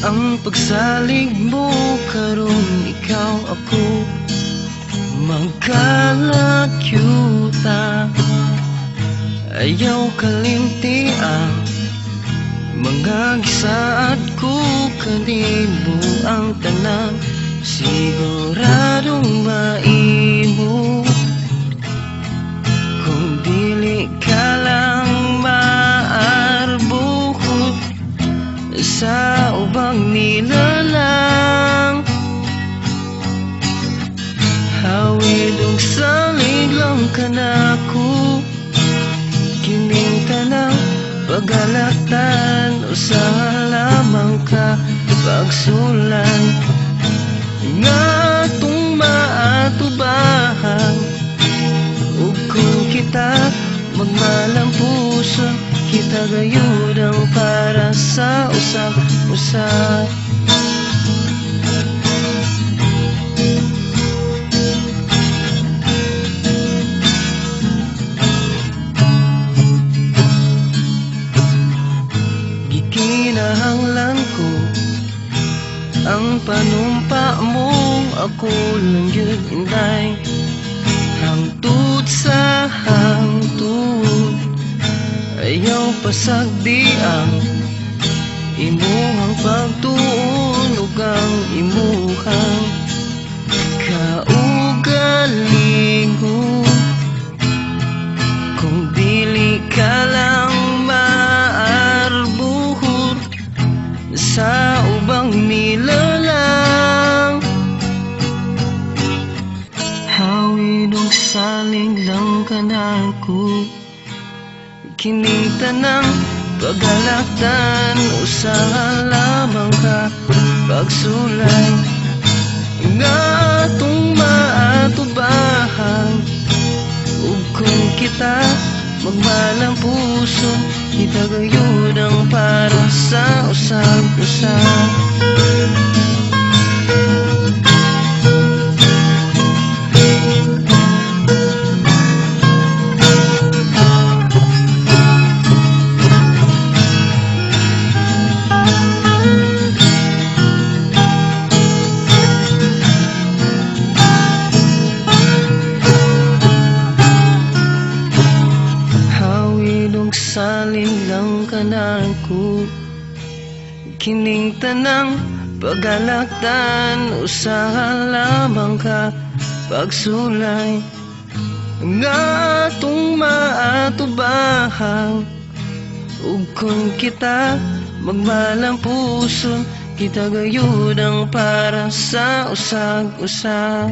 ang pagsalig mo karon ikaw ako magkalakyuta. Ayaw kalimtian mga gisaad ko kanimo ang tanan, siguradong maimo. Kung dili ka lang maarbuhot sa ubang nilalang, hawid og salig lang kanako. Kining tanang pagalaktan usaha lamang ka pagsulan nga tung maatubahan. Ug kung kita magmalampuson, kita gayudang para sa usap-usap. Gikinahanglan ko ang panumpa mo, ako lang yun inday. Hangtod sa hangtod, ayaw pasagdiang imuhang pagtuon ug ang imuhang kaugalingon. Kung dili ka lang maarbuhot sa ubang nilalang, hawid og salig lang kanako. Kining tanang pagalaktan usaha lamang ka pagsulay nga tung maatubahan. Ug kung kita magmalampuson, kita gayudang para sa usap-usap. Saling lang kanako. Kining tanang pagalaktan usaha lamang ka pagsulay nga tung maatubahan. Ug kung kita magmalampuson, kita gayudang para sa usag-usag.